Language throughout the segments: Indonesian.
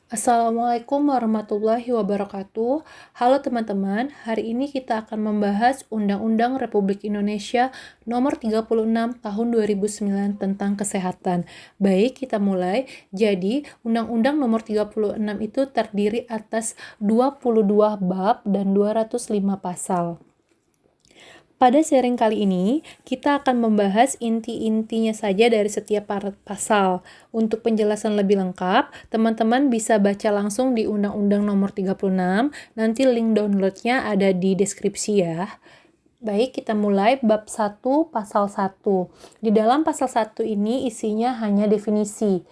Assalamualaikum warahmatullahi wabarakatuh. Halo teman-teman, hari ini kita akan membahas Undang-Undang Republik Indonesia Nomor 36 Tahun 2009 tentang kesehatan. Baik, kita mulai. Jadi, Undang-Undang Nomor 36 itu terdiri atas 22 bab dan 205 pasal. Pada sharing kali ini, kita akan membahas inti-intinya saja dari setiap pasal. Untuk penjelasan lebih lengkap, teman-teman bisa baca langsung di Undang-Undang Nomor 36. Nanti link downloadnya ada di deskripsi ya. Baik, kita mulai bab 1, pasal 1. Di dalam pasal 1 ini isinya hanya definisi.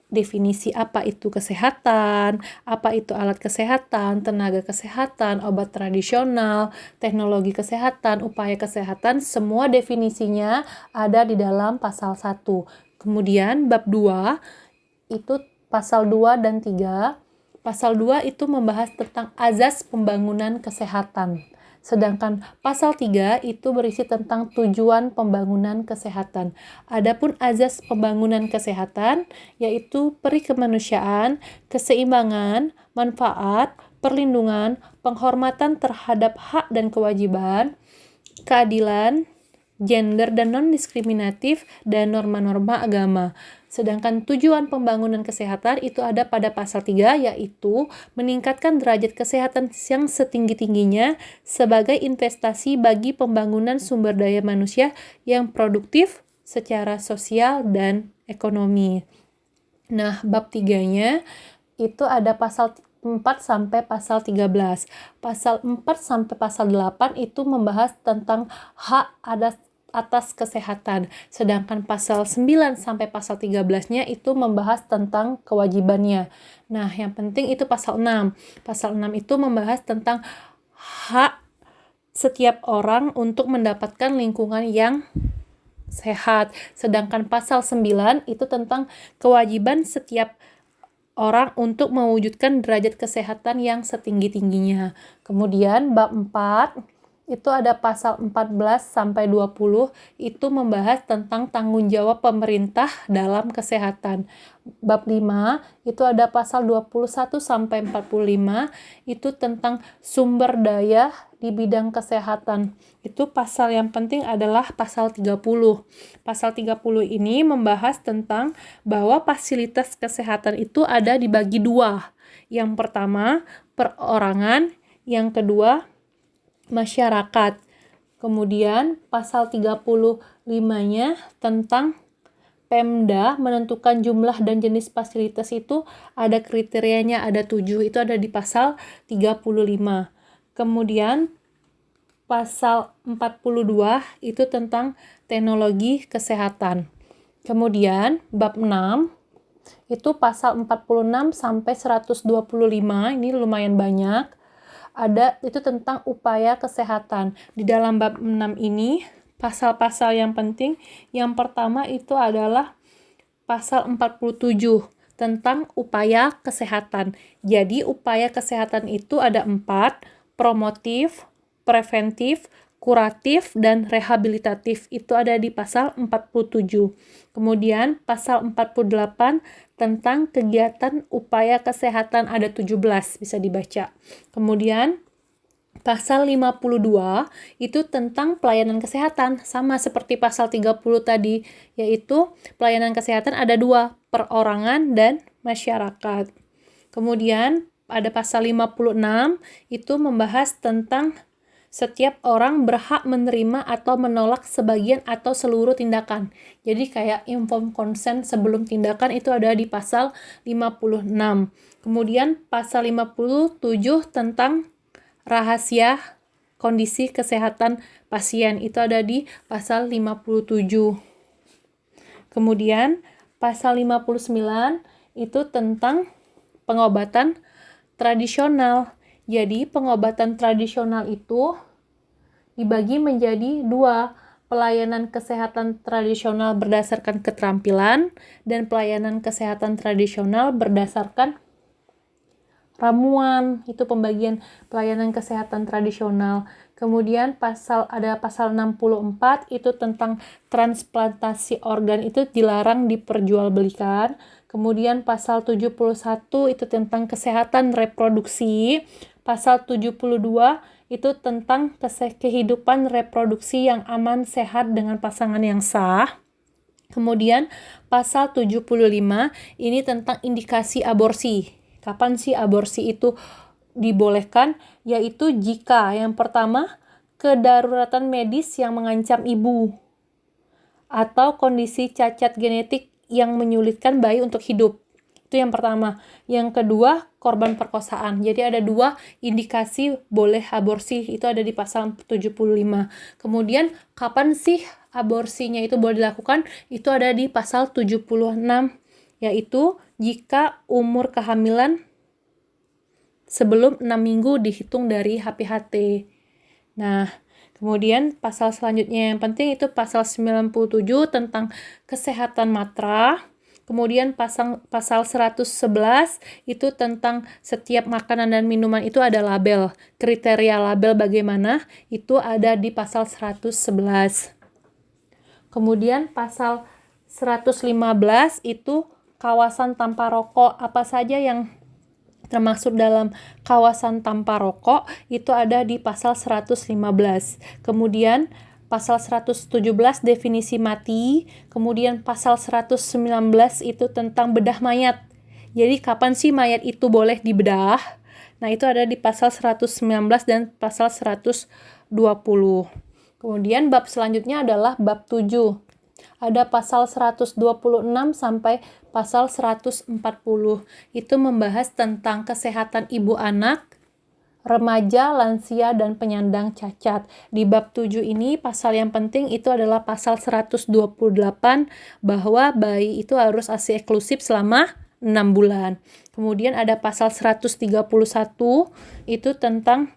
Definisi apa itu kesehatan, apa itu alat kesehatan, tenaga kesehatan, obat tradisional, teknologi kesehatan, upaya kesehatan, semua definisinya ada di dalam pasal 1. Kemudian bab 2 itu pasal 2 dan 3. Pasal 2 itu membahas tentang azas pembangunan kesehatan. Sedangkan pasal 3 itu berisi tentang tujuan pembangunan kesehatan. Adapun azas pembangunan kesehatan yaitu peri kemanusiaan, keseimbangan, manfaat, perlindungan, penghormatan terhadap hak dan kewajiban, keadilan, gender dan non-diskriminatif, dan norma-norma agama. Sedangkan tujuan pembangunan kesehatan itu ada pada pasal 3, yaitu meningkatkan derajat kesehatan yang setinggi-tingginya sebagai investasi bagi pembangunan sumber daya manusia yang produktif secara sosial dan ekonomi. Nah, bab 3-nya itu ada pasal 4 sampai pasal 13. Pasal 4 sampai pasal 8 itu membahas tentang hak atas kesehatan. Sedangkan pasal 9 sampai pasal 13-nya itu membahas tentang kewajibannya. Nah, yang penting itu pasal 6. Pasal 6 itu membahas tentang hak setiap orang untuk mendapatkan lingkungan yang sehat. Sedangkan pasal 9 itu tentang kewajiban setiap orang untuk mewujudkan derajat kesehatan yang setinggi-tingginya. Kemudian bab 4 itu ada pasal 14 sampai 20 itu membahas tentang tanggung jawab pemerintah dalam kesehatan. Bab 5 itu ada pasal 21 sampai 45 itu tentang sumber daya di bidang kesehatan. Itu pasal yang penting adalah pasal 30. Pasal 30 ini membahas tentang bahwa fasilitas kesehatan itu ada dibagi dua. Yang pertama, perorangan, yang kedua, masyarakat. Kemudian pasal 35-nya tentang Pemda menentukan jumlah dan jenis fasilitas itu ada kriterianya, ada 7. Itu ada di pasal 35. Kemudian pasal 42 itu tentang teknologi kesehatan. Kemudian bab 6 itu pasal 46 sampai 125, ini lumayan banyak. Ada itu tentang upaya kesehatan. Di dalam bab 6 ini pasal-pasal yang penting, yang pertama itu adalah pasal 47 tentang upaya kesehatan. Jadi upaya kesehatan itu ada 4, promotif, preventif, kuratif, dan rehabilitatif. Itu ada di pasal 47. Kemudian pasal 48 tentang kegiatan upaya kesehatan ada 17, bisa dibaca. Kemudian pasal 52 itu tentang pelayanan kesehatan, sama seperti pasal 30 tadi, yaitu pelayanan kesehatan ada 2, perorangan dan masyarakat. Kemudian ada pasal 56 itu membahas tentang setiap orang berhak menerima atau menolak sebagian atau seluruh tindakan. Jadi kayak informed consent sebelum tindakan itu ada di pasal 56. Kemudian pasal 57 tentang rahasia kondisi kesehatan pasien itu ada di pasal 57. Kemudian pasal 59 itu tentang pengobatan tradisional. Jadi pengobatan tradisional itu dibagi menjadi 2, pelayanan kesehatan tradisional berdasarkan keterampilan dan pelayanan kesehatan tradisional berdasarkan ramuan. Itu pembagian pelayanan kesehatan tradisional. Kemudian ada pasal 64 itu tentang transplantasi organ itu dilarang diperjualbelikan. Kemudian pasal 71 itu tentang kesehatan reproduksi. Pasal 72 itu tentang kehidupan reproduksi yang aman, sehat dengan pasangan yang sah. Kemudian pasal 75 ini tentang indikasi aborsi. Kapan sih aborsi itu dibolehkan? Yaitu jika yang pertama, kedaruratan medis yang mengancam ibu atau kondisi cacat genetik yang menyulitkan bayi untuk hidup. Itu yang pertama. Yang kedua, korban perkosaan. Jadi ada 2 indikasi boleh aborsi, itu ada di pasal 75. Kemudian kapan sih aborsinya itu boleh dilakukan? Itu ada di pasal 76, yaitu jika umur kehamilan sebelum 6 minggu dihitung dari HPHT. Nah, kemudian pasal selanjutnya yang penting itu pasal 97 tentang kesehatan matra. Kemudian pasal 111 itu tentang setiap makanan dan minuman itu ada label. Kriteria label bagaimana? Itu ada di pasal 111. Kemudian pasal 115 itu kawasan tanpa rokok. Apa saja yang termasuk dalam kawasan tanpa rokok itu ada di pasal 115. Kemudian pasal 117 definisi mati, kemudian pasal 119 itu tentang bedah mayat. Jadi kapan sih mayat itu boleh dibedah? Nah, itu ada di pasal 119 dan pasal 120. Kemudian bab selanjutnya adalah bab 7. Ada pasal 126 sampai pasal 140. Itu membahas tentang kesehatan ibu anak, remaja, lansia, dan penyandang cacat. Di bab 7 ini, pasal yang penting itu adalah pasal 128, bahwa bayi itu harus ASI eksklusif selama 6 bulan. Kemudian ada pasal 131, itu tentang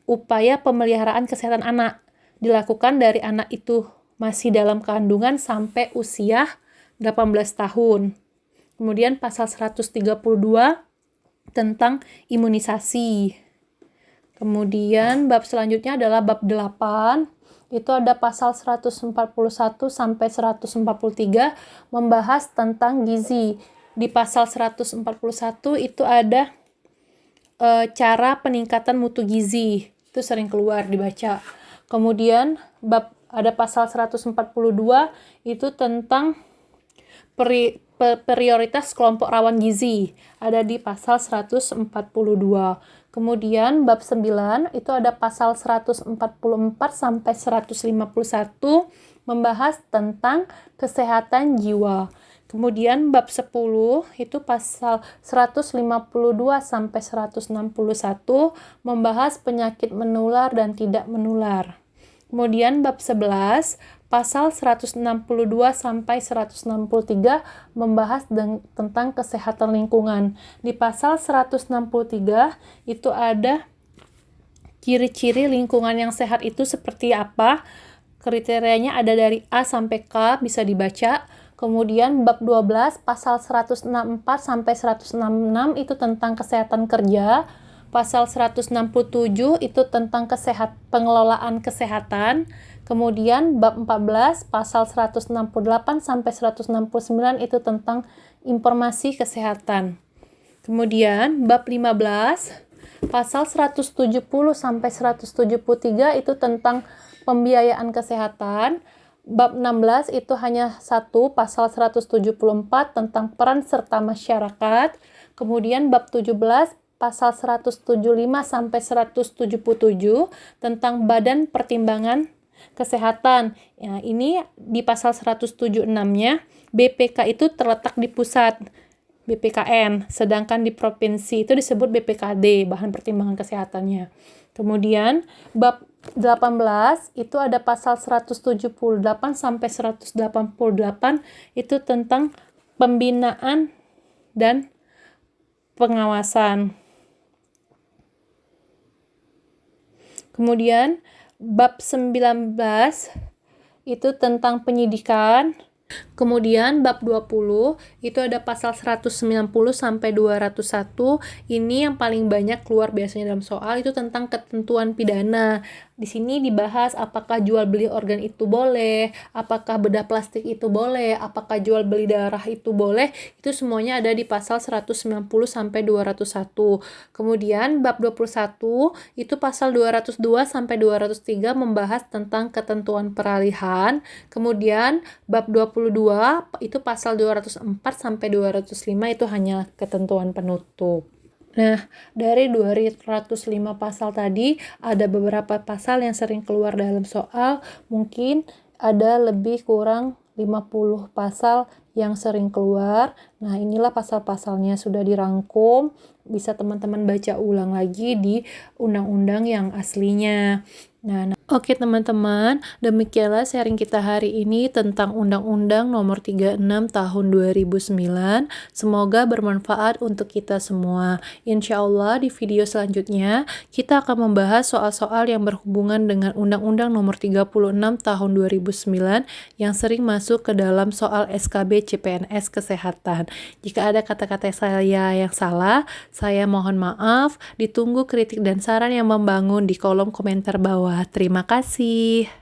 upaya pemeliharaan kesehatan anak. Dilakukan dari anak itu masih dalam kandungan sampai usia 18 tahun. Kemudian pasal 132 tentang imunisasi. Kemudian bab selanjutnya adalah bab 8, itu ada pasal 141 sampai 143 membahas tentang gizi. Di pasal 141 itu ada cara peningkatan mutu gizi. Itu sering keluar dibaca. Kemudian ada pasal 142 itu tentang prioritas kelompok rawan gizi. Ada di pasal 142. Kemudian bab 9 itu ada pasal 144 sampai 151 membahas tentang kesehatan jiwa. Kemudian bab 10 itu pasal 152 sampai 161 membahas penyakit menular dan tidak menular. Kemudian bab 11 pasal 162 sampai 163 membahas tentang kesehatan lingkungan. Di pasal 163 itu ada ciri-ciri lingkungan yang sehat itu seperti apa. Kriterianya ada dari A sampai K, bisa dibaca. Kemudian bab 12 pasal 164 sampai 166 itu tentang kesehatan kerja. Pasal 167 itu tentang pengelolaan kesehatan. Kemudian bab 14 pasal 168 sampai 169 itu tentang informasi kesehatan. Kemudian bab 15 pasal 170 sampai 173 itu tentang pembiayaan kesehatan. Bab 16 itu hanya satu, pasal 174 tentang peran serta masyarakat. Kemudian bab 17 pasal 175 sampai 177 tentang Badan Pertimbangan Kesehatan. Ya, ini di pasal 176-nya BPK itu terletak di pusat, BPKN, sedangkan di provinsi itu disebut BPKD, Bahan Pertimbangan Kesehatannya. Kemudian bab 18 itu ada pasal 178 sampai 188 itu tentang pembinaan dan pengawasan. Kemudian bab 19 itu tentang penyidikan. Kemudian bab 20 itu ada pasal 190 sampai 201. Ini yang paling banyak keluar biasanya dalam soal, itu tentang ketentuan pidana. Di sini dibahas apakah jual beli organ itu boleh, apakah bedah plastik itu boleh, apakah jual beli darah itu boleh. Itu semuanya ada di pasal 190 sampai 201. Kemudian bab 21 itu pasal 202 sampai 203 membahas tentang ketentuan peralihan. Kemudian bab 22 itu pasal 204 sampai 205 itu hanya ketentuan penutup. Nah, dari 205 pasal tadi, ada beberapa pasal yang sering keluar dalam soal, mungkin ada lebih kurang 50 pasal yang sering keluar. Nah, inilah pasal-pasalnya sudah dirangkum, bisa teman-teman baca ulang lagi di undang-undang yang aslinya. Oke teman-teman, demikianlah sharing kita hari ini tentang Undang-Undang Nomor 36 Tahun 2009. Semoga bermanfaat untuk kita semua. Insya Allah di video selanjutnya kita akan membahas soal-soal yang berhubungan dengan Undang-Undang Nomor 36 Tahun 2009 yang sering masuk ke dalam soal SKB CPNS Kesehatan. Jika ada kata-kata saya yang salah, saya mohon maaf. Ditunggu kritik dan saran yang membangun di kolom komentar bawah. Terima kasih.